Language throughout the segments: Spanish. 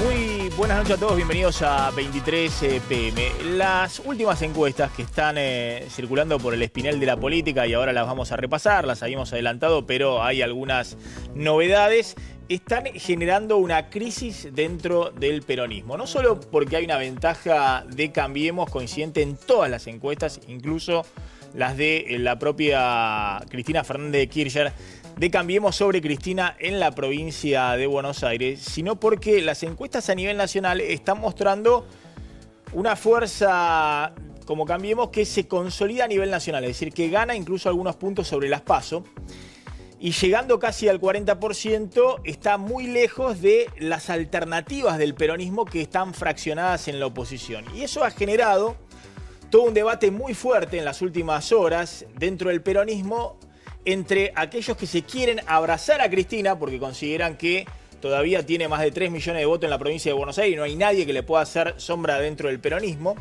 Muy buenas noches a todos, bienvenidos a 23 PM. Las últimas encuestas que están circulando por el espinel de la política, y ahora las vamos a repasar, las habíamos adelantado, pero hay algunas novedades, están generando una crisis dentro del peronismo. No solo porque hay una ventaja de Cambiemos coincidente en todas las encuestas, incluso las de la propia Cristina Fernández de Kirchner, de Cambiemos sobre Cristina en la provincia de Buenos Aires, sino porque las encuestas a nivel nacional están mostrando una fuerza como Cambiemos que se consolida a nivel nacional, es decir, que gana incluso algunos puntos sobre las PASO, y llegando casi al 40% está muy lejos de las alternativas del peronismo que están fraccionadas en la oposición. Y eso ha generado todo un debate muy fuerte en las últimas horas dentro del peronismo entre aquellos que se quieren abrazar a Cristina porque consideran que todavía tiene más de 3 millones de votos en la provincia de Buenos Aires y no hay nadie que le pueda hacer sombra dentro del peronismo,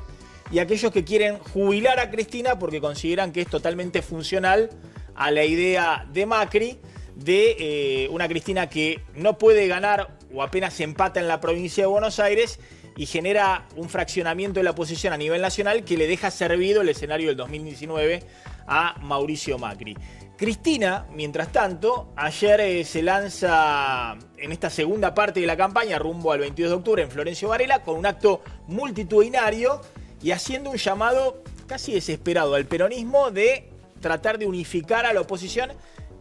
y aquellos que quieren jubilar a Cristina porque consideran que es totalmente funcional a la idea de Macri de una Cristina que no puede ganar o apenas empata en la provincia de Buenos Aires y genera un fraccionamiento de la oposición a nivel nacional que le deja servido el escenario del 2019 a Mauricio Macri. Cristina, mientras tanto, ayer se lanza en esta segunda parte de la campaña rumbo al 22 de octubre en Florencio Varela con un acto multitudinario y haciendo un llamado casi desesperado al peronismo de tratar de unificar a la oposición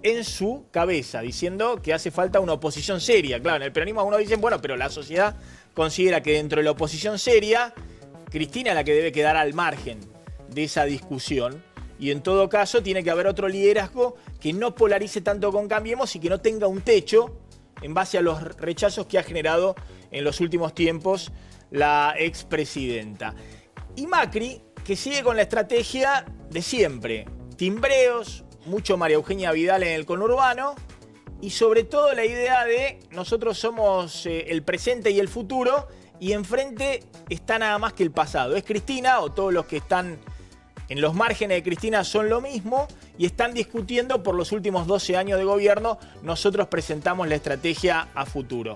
en su cabeza, diciendo que hace falta una oposición seria. Claro, en el peronismo algunos dicen, bueno, pero la sociedad considera que dentro de la oposición seria, Cristina es la que debe quedar al margen de esa discusión. Y en todo caso tiene que haber otro liderazgo que no polarice tanto con Cambiemos y que no tenga un techo en base a los rechazos que ha generado en los últimos tiempos la expresidenta. Y Macri, que sigue con la estrategia de siempre, timbreos, mucho María Eugenia Vidal en el conurbano y sobre todo la idea de nosotros somos el presente y el futuro y enfrente está nada más que el pasado. Es Cristina o todos los que están en los márgenes de Cristina son lo mismo y están discutiendo por los últimos 12 años de gobierno. Nosotros presentamos la estrategia a futuro.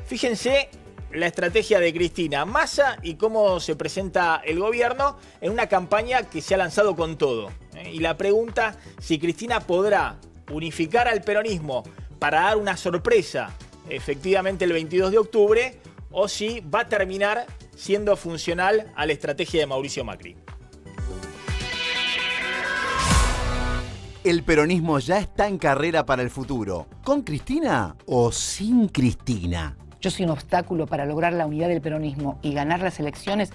Fíjense la estrategia de Cristina, Massa y cómo se presenta el gobierno en una campaña que se ha lanzado con todo. Y la pregunta, si Cristina podrá unificar al peronismo para dar una sorpresa efectivamente el 22 de octubre o si va a terminar siendo funcional a la estrategia de Mauricio Macri. El peronismo ya está en carrera para el futuro. ¿Con Cristina o sin Cristina? Yo soy un obstáculo para lograr la unidad del peronismo y ganar las elecciones.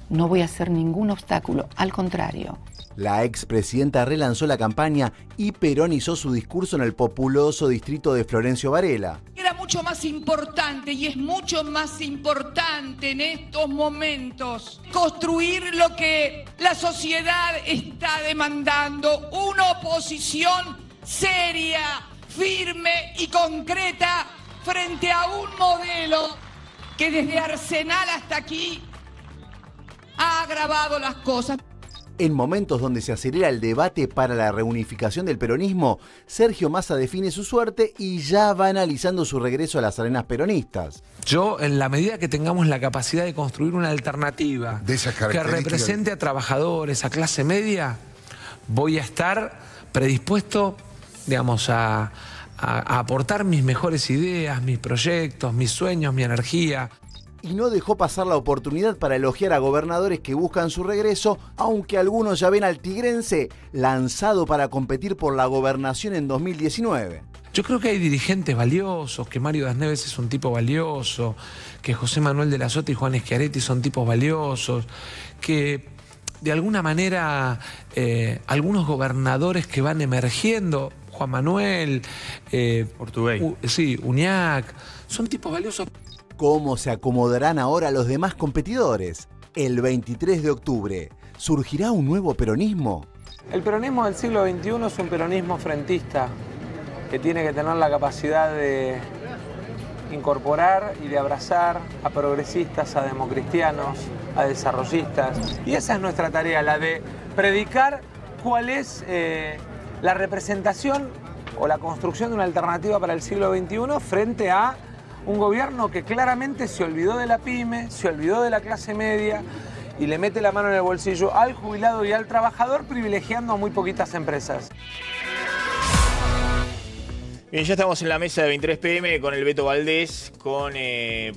No voy a hacer ningún obstáculo, al contrario. La expresidenta relanzó la campaña y peronizó su discurso en el populoso distrito de Florencio Varela. Era mucho más importante y es mucho más importante en estos momentos construir lo que la sociedad está demandando, una oposición seria, firme y concreta frente a un modelo que desde Arsenal hasta aquí ha agravado las cosas. En momentos donde se acelera el debate para la reunificación del peronismo, Sergio Massa define su suerte y ya va analizando su regreso a las arenas peronistas. Yo, en la medida que tengamos la capacidad de construir una alternativa que represente a trabajadores, a clase media, voy a estar predispuesto, digamos, a aportar mis mejores ideas, mis proyectos, mis sueños, mi energía. Y no dejó pasar la oportunidad para elogiar a gobernadores que buscan su regreso, aunque algunos ya ven al tigrense lanzado para competir por la gobernación en 2019. Yo creo que hay dirigentes valiosos, que Mario Das Neves es un tipo valioso, que José Manuel de la Sota y Juan Schiaretti son tipos valiosos, que de alguna manera algunos gobernadores que van emergiendo, Juan Manuel, Uñac, son tipos valiosos. ¿Cómo se acomodarán ahora los demás competidores? El 23 de octubre, ¿surgirá un nuevo peronismo? El peronismo del siglo XXI es un peronismo frentista que tiene que tener la capacidad de incorporar y de abrazar a progresistas, a democristianos, a desarrollistas. Y esa es nuestra tarea, la de predicar cuál es la representación o la construcción de una alternativa para el siglo XXI frente a Un gobierno que claramente se olvidó de la pyme, se olvidó de la clase media y le mete la mano en el bolsillo al jubilado y al trabajador, privilegiando a muy poquitas empresas. Bien, ya estamos en la mesa de 23 PM con el Beto Valdés, con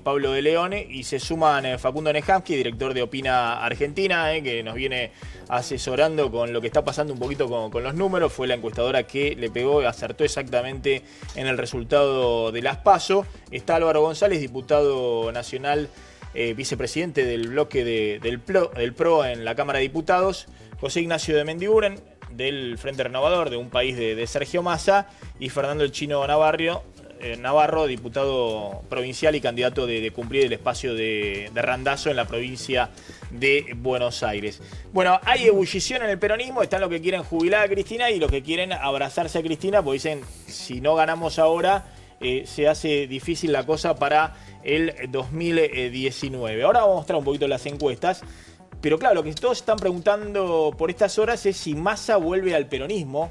Pablo de León y se suman Facundo Nejamsky, director de Opina Argentina, que nos viene asesorando con lo que está pasando un poquito con los números. Fue la encuestadora que le pegó, acertó exactamente en el resultado de las PASO. Está Álvaro González, diputado nacional, vicepresidente del bloque del PRO en la Cámara de Diputados. José Ignacio de Mendiguren, del Frente Renovador, de Un País de Sergio Massa, y Fernando el Chino Navarro, diputado provincial y candidato de cumplir el espacio de Randazzo en la provincia de Buenos Aires. Bueno, hay ebullición en el peronismo, están los que quieren jubilar a Cristina y los que quieren abrazarse a Cristina, porque dicen, si no ganamos ahora, se hace difícil la cosa para el 2019. Ahora vamos a mostrar un poquito las encuestas. Pero claro, lo que todos están preguntando por estas horas es si Massa vuelve al peronismo,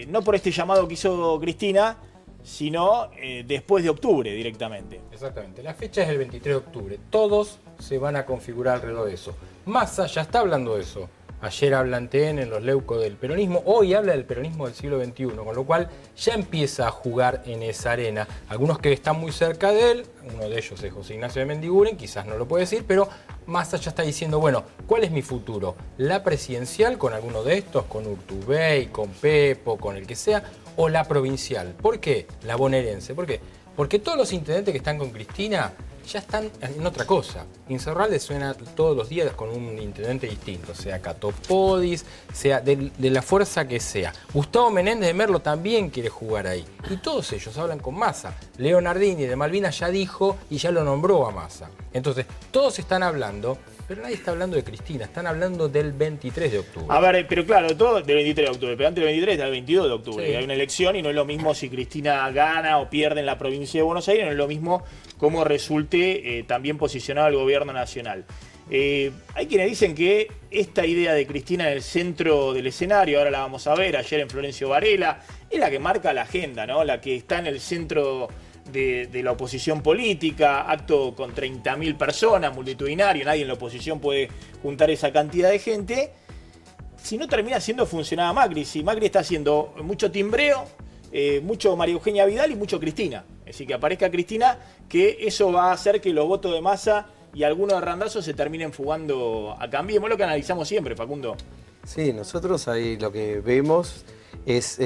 no por este llamado que hizo Cristina, sino después de octubre directamente. Exactamente, la fecha es el 23 de octubre, todos se van a configurar alrededor de eso. Massa ya está hablando de eso. Ayer habla en TN, en los leucos del peronismo, hoy habla del peronismo del siglo XXI, con lo cual ya empieza a jugar en esa arena. Algunos que están muy cerca de él, uno de ellos es José Ignacio de Mendiguren, quizás no lo puede decir, pero Massa ya está diciendo, bueno, ¿cuál es mi futuro? ¿La presidencial con alguno de estos, con Urtubey, con Pepo, con el que sea, o la provincial? ¿Por qué? La bonaerense. ¿Por qué? Porque todos los intendentes que están con Cristina ya están en otra cosa. Insaurralde suena todos los días con un intendente distinto, sea Catopodis, sea de la fuerza que sea. Gustavo Menéndez de Merlo también quiere jugar ahí. Y todos ellos hablan con Massa. Leonardini de Malvinas ya dijo y ya lo nombró a Massa. Entonces, todos están hablando, pero nadie está hablando de Cristina, están hablando del 23 de octubre. A ver, pero claro, todo del 23 de octubre, pero antes del 23 está el 22 de octubre. Sí. Hay una elección y no es lo mismo si Cristina gana o pierde en la provincia de Buenos Aires, no es lo mismo cómo resulte también posicionado el gobierno nacional. Hay quienes dicen que esta idea de Cristina en el centro del escenario, ahora la vamos a ver, ayer en Florencio Varela, es la que marca la agenda, ¿no? La que está en el centro de la oposición política, acto con 30.000 personas, multitudinario, nadie en la oposición puede juntar esa cantidad de gente. Si no termina siendo funcionada Macri, si Macri está haciendo mucho timbreo, mucho María Eugenia Vidal y mucho Cristina. Es decir, que aparezca Cristina, que eso va a hacer que los votos de Massa y algunos de Randazzo se terminen fugando a Cambiemos, lo que analizamos siempre, Facundo. Sí, nosotros ahí lo que vemos es,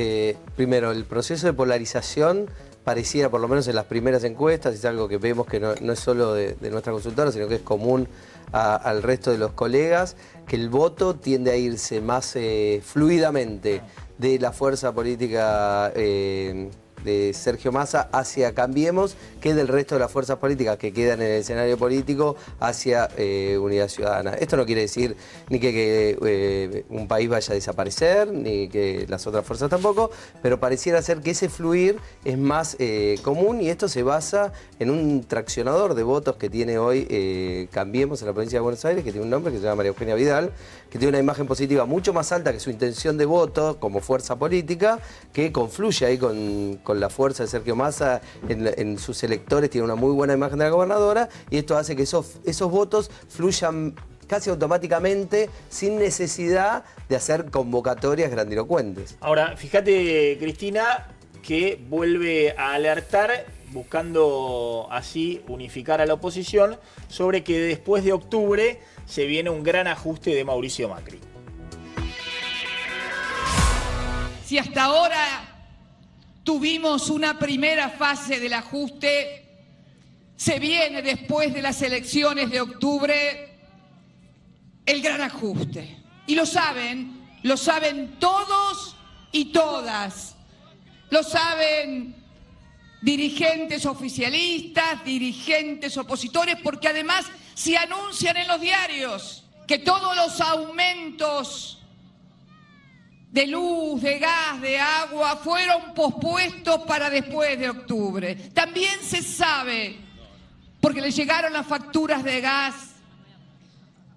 primero, el proceso de polarización pareciera, por lo menos en las primeras encuestas, es algo que vemos que no es solo de nuestra consultora, sino que es común al resto de los colegas, que el voto tiende a irse más fluidamente de la fuerza política de Sergio Massa hacia Cambiemos que del resto de las fuerzas políticas que quedan en el escenario político hacia Unidad Ciudadana. Esto no quiere decir ni que un país vaya a desaparecer, ni que las otras fuerzas tampoco, pero pareciera ser que ese fluir es más común y esto se basa en un traccionador de votos que tiene hoy Cambiemos en la provincia de Buenos Aires, que tiene un nombre que se llama María Eugenia Vidal, que tiene una imagen positiva mucho más alta que su intención de voto como fuerza política, que confluye ahí con la fuerza de Sergio Massa en sus electores, tiene una muy buena imagen de la gobernadora y esto hace que esos votos fluyan casi automáticamente sin necesidad de hacer convocatorias grandilocuentes. Ahora, fíjate, Cristina, que vuelve a alertar, buscando así unificar a la oposición, sobre que después de octubre se viene un gran ajuste de Mauricio Macri. Si hasta ahora tuvimos una primera fase del ajuste, se viene después de las elecciones de octubre el gran ajuste. Y lo saben todos y todas. Lo saben dirigentes oficialistas, dirigentes opositores, porque además se anuncian en los diarios que todos los aumentos de luz, de gas, de agua, fueron pospuestos para después de octubre. También se sabe, porque le llegaron las facturas de gas,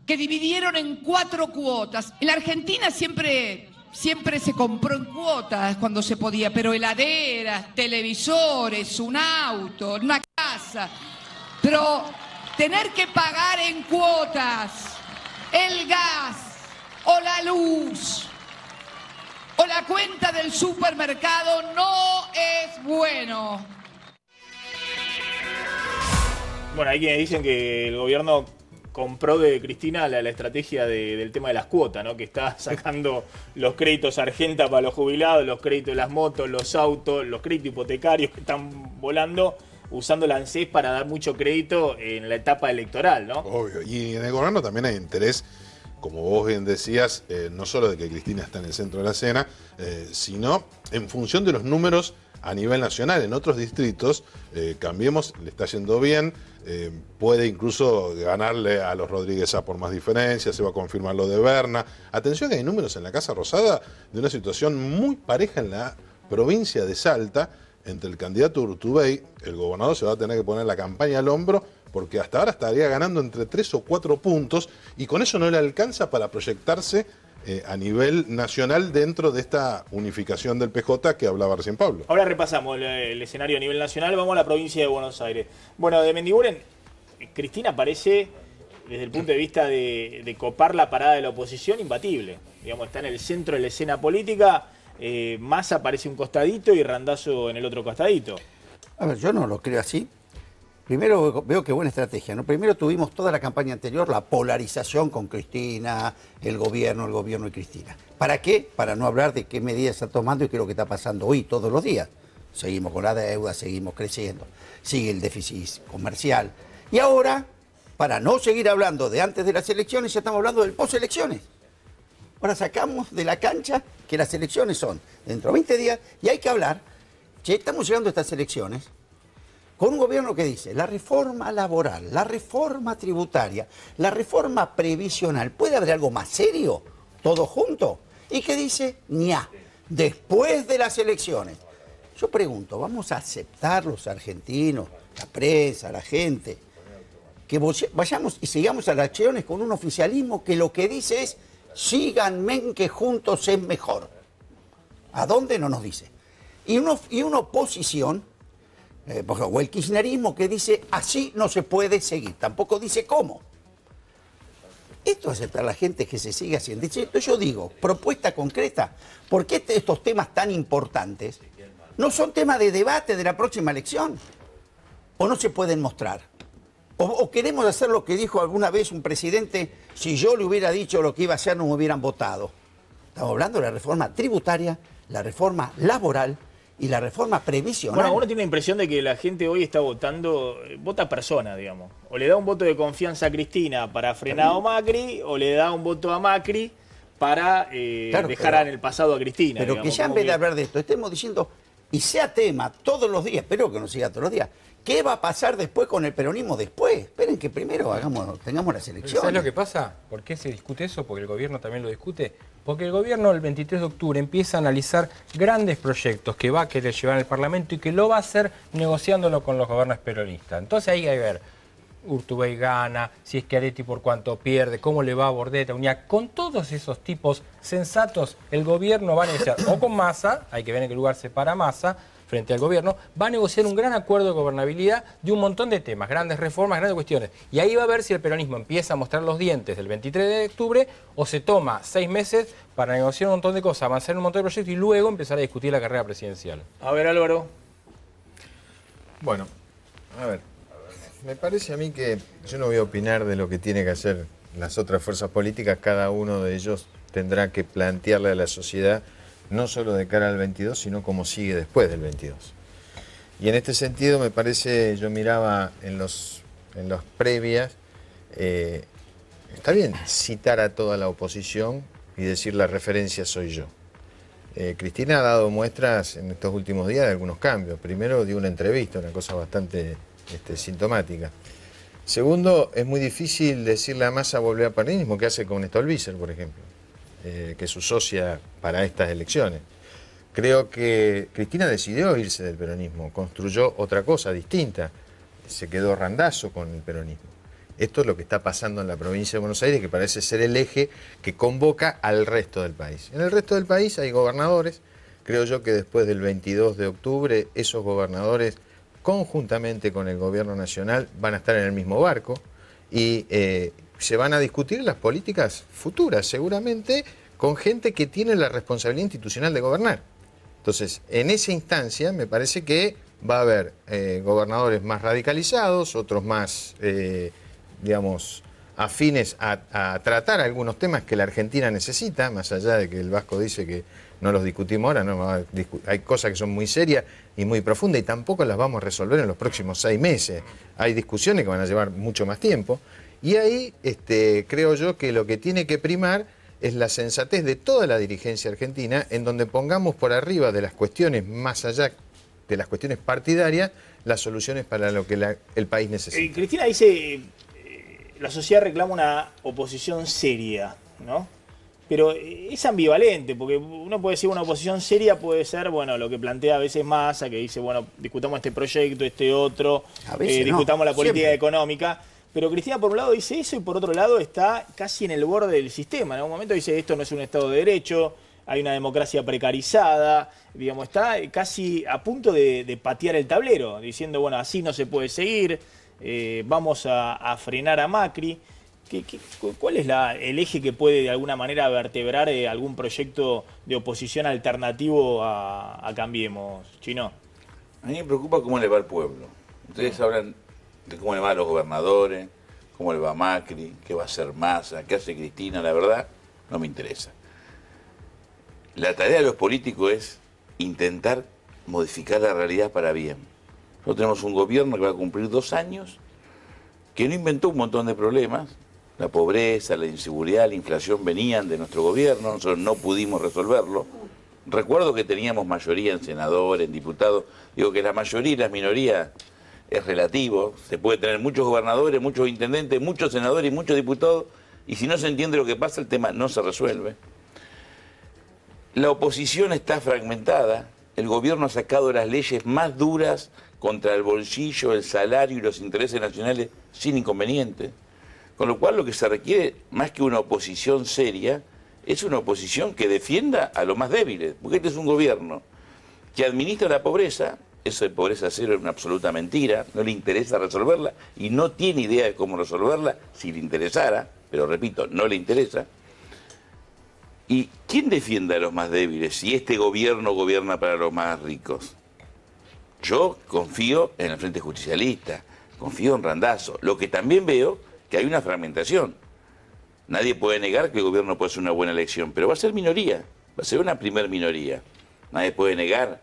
que dividieron en 4 cuotas. En la Argentina siempre se compró en cuotas cuando se podía, pero heladeras, televisores, un auto, una casa. Pero tener que pagar en cuotas el gas o la luz o la cuenta del supermercado no es bueno. Bueno, hay quienes dicen que el gobierno compró de Cristina la estrategia del tema de las cuotas, ¿no? Que está sacando los créditos Argenta para los jubilados, los créditos de las motos, los autos, los créditos hipotecarios que están volando, usando la ANSES para dar mucho crédito en la etapa electoral, ¿no? Obvio. Y en el gobierno también hay interés, como vos bien decías, no solo de que Cristina está en el centro de la escena, sino en función de los números a nivel nacional. En otros distritos, Cambiemos, le está yendo bien, puede incluso ganarle a los Rodríguez A por más diferencias, se va a confirmar lo de Berna. Atención que hay números en la Casa Rosada de una situación muy pareja en la provincia de Salta, entre el candidato Urtubey. El gobernador se va a tener que poner la campaña al hombro, porque hasta ahora estaría ganando entre 3 o 4 puntos, y con eso no le alcanza para proyectarse a nivel nacional dentro de esta unificación del PJ que hablaba recién Pablo. Ahora repasamos el escenario a nivel nacional, vamos a la provincia de Buenos Aires. Bueno, de Mendiguren, Cristina parece, desde el punto de vista de copar la parada de la oposición, imbatible. Digamos, está en el centro de la escena política, Massa parece un costadito y Randazzo en el otro costadito. A ver, yo no lo creo así. Primero veo que buena estrategia, ¿no? Primero tuvimos toda la campaña anterior, la polarización con Cristina, el gobierno y Cristina. ¿Para qué? Para no hablar de qué medidas está tomando y qué es lo que está pasando hoy, todos los días. Seguimos con la deuda, seguimos creciendo, sigue el déficit comercial. Y ahora, para no seguir hablando de antes de las elecciones, ya estamos hablando del post-elecciones. Ahora sacamos de la cancha que las elecciones son dentro de 20 días y hay que hablar, che, estamos llegando a estas elecciones con un gobierno que dice la reforma laboral, la reforma tributaria, la reforma previsional. ¿Puede haber algo más serio? ¿Todo junto? Y que dice, ña, después de las elecciones. Yo pregunto, ¿vamos a aceptar los argentinos, la prensa, la gente, que vayamos y sigamos a las elecciones con un oficialismo que lo que dice es síganme que juntos es mejor? ¿A dónde? No nos dice. Y una oposición, o el kirchnerismo, que dice así no se puede seguir, tampoco dice cómo. Esto es aceptar a la gente que se sigue haciendo. Entonces yo digo, propuesta concreta, ¿por qué estos temas tan importantes no son temas de debate de la próxima elección? ¿O no se pueden mostrar? ¿O queremos hacer lo que dijo alguna vez un presidente, si yo le hubiera dicho lo que iba a hacer no me hubieran votado? Estamos hablando de la reforma tributaria, la reforma laboral y la reforma previsional. Bueno, uno tiene la impresión de que la gente hoy está votando, vota persona, digamos. O le da un voto de confianza a Cristina para frenar a Macri, o le da un voto a Macri para dejar en el pasado a Cristina. Pero digamos, que ya en vez de hablar de esto, estemos diciendo, y sea tema todos los días, espero que no siga todos los días, ¿qué va a pasar después con el peronismo después? Esperen que primero tengamos las elecciones. ¿Sabes lo que pasa? ¿Por qué se discute eso? Porque el gobierno también lo discute. Porque el gobierno el 23 de octubre empieza a analizar grandes proyectos que va a querer llevar al Parlamento y que lo va a hacer negociándolo con los gobiernos peronistas. Entonces ahí hay que ver, Urtubey gana, si es Schiaretti por cuánto pierde, cómo le va a Bordeta, Uñac. Con todos esos tipos sensatos, el gobierno va a negociar, o con Massa, hay que ver en qué lugar se para Massa, frente al gobierno, va a negociar un gran acuerdo de gobernabilidad de un montón de temas, grandes reformas, grandes cuestiones. Y ahí va a ver si el peronismo empieza a mostrar los dientes del 23 de octubre o se toma 6 meses para negociar un montón de cosas, avanzar en un montón de proyectos y luego empezar a discutir la carrera presidencial. A ver, Álvaro. Bueno, a ver, me parece a mí que yo no voy a opinar de lo que tiene que hacer las otras fuerzas políticas. Cada uno de ellos tendrá que plantearle a la sociedad no solo de cara al 22, sino cómo sigue después del 22. Y en este sentido me parece, yo miraba en los previas, está bien citar a toda la oposición y decir la referencia soy yo. Cristina ha dado muestras en estos últimos días de algunos cambios. Primero dio una entrevista, una cosa bastante sintomática. Segundo, es muy difícil decirle a Massa volver al peronismo, que hace con Stolbizer, por ejemplo, que es su socia para estas elecciones. Creo que Cristina decidió irse del peronismo, construyó otra cosa distinta, se quedó Randazzo con el peronismo. Esto es lo que está pasando en la provincia de Buenos Aires, que parece ser el eje que convoca al resto del país. En el resto del país hay gobernadores, creo yo que después del 22 de octubre esos gobernadores conjuntamente con el gobierno nacional, van a estar en el mismo barco y se van a discutir las políticas futuras, seguramente con gente que tiene la responsabilidad institucional de gobernar. Entonces, en esa instancia me parece que va a haber gobernadores más radicalizados, otros más, digamos, afines a tratar algunos temas que la Argentina necesita, más allá de que el Vasco dice que no los discutimos ahora, no, hay cosas que son muy serias y muy profundas y tampoco las vamos a resolver en los próximos 6 meses. Hay discusiones que van a llevar mucho más tiempo y ahí creo yo que lo que tiene que primar es la sensatez de toda la dirigencia argentina, en donde pongamos por arriba de las cuestiones, más allá de las cuestiones partidarias, las soluciones para lo que el país necesita. Cristina dice, la sociedad reclama una oposición seria, ¿no? Pero es ambivalente, porque uno puede decir una oposición seria puede ser, bueno, lo que plantea a veces Massa, que dice, bueno, discutamos este proyecto, este otro, discutamos la política económica. Pero Cristina por un lado dice eso y por otro lado está casi en el borde del sistema. En algún momento dice esto no es un Estado de Derecho, hay una democracia precarizada, digamos, está casi a punto de patear el tablero, diciendo, bueno, así no se puede seguir, vamos a frenar a Macri. ¿Cuál es el eje que puede de alguna manera vertebrar algún proyecto de oposición alternativo a Cambiemos, Chino? A mí me preocupa cómo le va al pueblo. Ustedes hablan de cómo le va a los gobernadores, cómo le va a Macri, qué va a hacer Massa, qué hace Cristina, la verdad, no me interesa. La tarea de los políticos es intentar modificar la realidad para bien. Nosotros tenemos un gobierno que va a cumplir 2 años, que no inventó un montón de problemas. La pobreza, la inseguridad, la inflación venían de nuestro gobierno, nosotros no pudimos resolverlo. Recuerdo que teníamos mayoría en senadores, en diputados. Digo que la mayoría y la minoría es relativo, se puede tener muchos gobernadores, muchos intendentes, muchos senadores y muchos diputados, y si no se entiende lo que pasa, el tema no se resuelve. La oposición está fragmentada, el gobierno ha sacado las leyes más duras contra el bolsillo, el salario y los intereses nacionales sin inconveniente. Con lo cual lo que se requiere, más que una oposición seria, es una oposición que defienda a los más débiles, porque este es un gobierno que administra la pobreza. Eso de pobreza cero es una absoluta mentira, no le interesa resolverla y no tiene idea de cómo resolverla si le interesara, pero repito, no le interesa. ¿Y quién defiende a los más débiles si este gobierno gobierna para los más ricos? Yo confío en el Frente Justicialista, confío en Randazzo. Lo que también veo que hay una fragmentación. Nadie puede negar que el gobierno puede ser una buena elección, pero va a ser minoría, va a ser una primer minoría. Nadie puede negar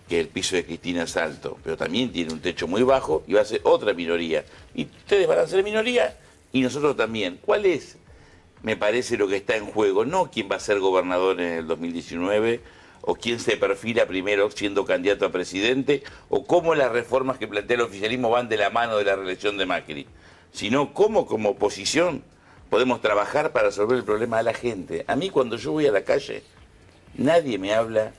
que el piso de Cristina es alto, pero también tiene un techo muy bajo y va a ser otra minoría. Y ustedes van a ser minoría y nosotros también. ¿Cuál es, me parece, lo que está en juego? No quién va a ser gobernador en el 2019 o quién se perfila primero siendo candidato a presidente o cómo las reformas que plantea el oficialismo van de la mano de la reelección de Macri, sino cómo como oposición podemos trabajar para resolver el problema de la gente. A mí cuando yo voy a la calle, nadie me habla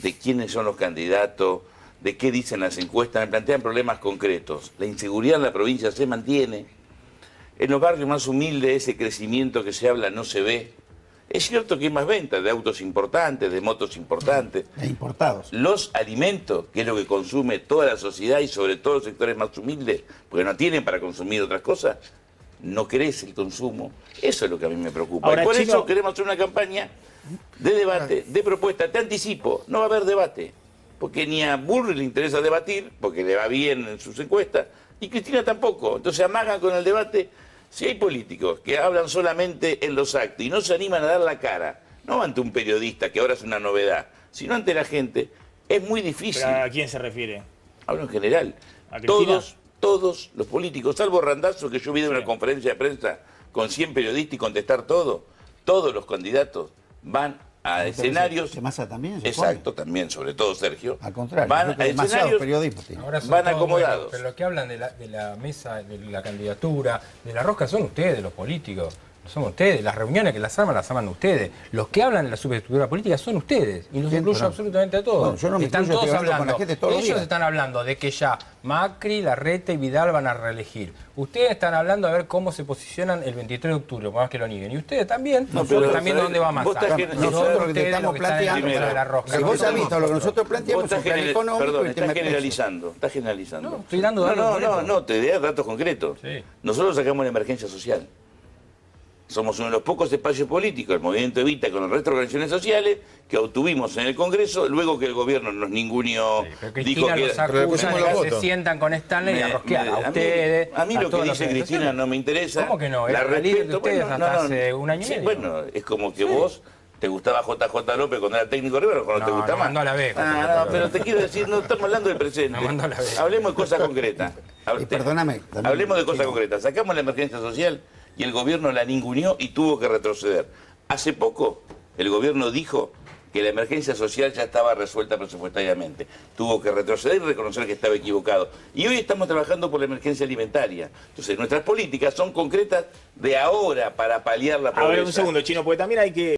de quiénes son los candidatos, de qué dicen las encuestas, me plantean problemas concretos. La inseguridad en la provincia se mantiene. En los barrios más humildes ese crecimiento que se habla no se ve. Es cierto que hay más ventas de autos importantes, de motos importantes. E importados. Los alimentos, que es lo que consume toda la sociedad y sobre todo los sectores más humildes, porque no tienen para consumir otras cosas, no crece el consumo. Eso es lo que a mí me preocupa. Ahora, y por eso queremos hacer una campaña de debate, de propuesta. Te anticipo, no va a haber debate, porque ni a Burri le interesa debatir, porque le va bien en sus encuestas, y Cristina tampoco. Entonces amagan con el debate. Si hay políticos que hablan solamente en los actos y no se animan a dar la cara, no ante un periodista, que ahora es una novedad, sino ante la gente, es muy difícil. ¿Pero a quién se refiere? Hablo en general. ¿A Cristina? Todos los políticos, salvo Randazzo, que yo vi de una conferencia de prensa con 100 periodistas y contestar todo, todos los candidatos van a escenarios. Massa también. Exacto, también, sobre todo Sergio. Al contrario, van a escenarios, ahora van acomodados. Bueno, pero lo que hablan de la mesa, de la candidatura, de la rosca, son ustedes, los políticos. Somos ustedes. Las reuniones que las arman ustedes. Los que hablan de la superestructura política son ustedes. Y los incluyo absolutamente a todos. Bueno, yo no me están incluyo, todos estoy hablando hablando. con la gente todos los Ellos días. están hablando de que ya Macri, Larreta y Vidal van a reelegir. Ustedes están hablando a ver cómo se posicionan el 23 de octubre, por más que lo nieguen. Y ustedes también. Nosotros también dónde va Massa. Nosotros lo que te estamos planteando, si vos has visto lo que nosotros planteamos, es un plan económico. Perdón, y estás generalizando. Estás generalizando. No, estoy dando datos no, te doy datos concretos. Sí. Nosotros sacamos la emergencia social. Somos uno de los pocos espacios políticos, el Movimiento Evita con el resto de organizaciones sociales, que obtuvimos en el Congreso, luego que el gobierno nos ninguneó, dijo que los acusan que se sientan con Stanley a rosquear a ustedes. A mí lo que dice Cristina no me interesa. ¿Cómo que no? La Era líder de respeto, ustedes hasta hace un año y medio. Bueno, es como que vos te gustaba JJ López cuando era técnico de River o cuando te gustaba más. Mandó a la B. No, pero te quiero decir, no estamos hablando del presente. Hablemos de cosas concretas. Y perdóname. Hablemos de cosas concretas. Sacamos la emergencia social y el gobierno la ninguneó y tuvo que retroceder. Hace poco el gobierno dijo que la emergencia social ya estaba resuelta presupuestariamente. Tuvo que retroceder y reconocer que estaba equivocado. Y hoy estamos trabajando por la emergencia alimentaria. Entonces nuestras políticas son concretas de ahora para paliar la pobreza. A ver, un segundo, Chino, porque también hay que...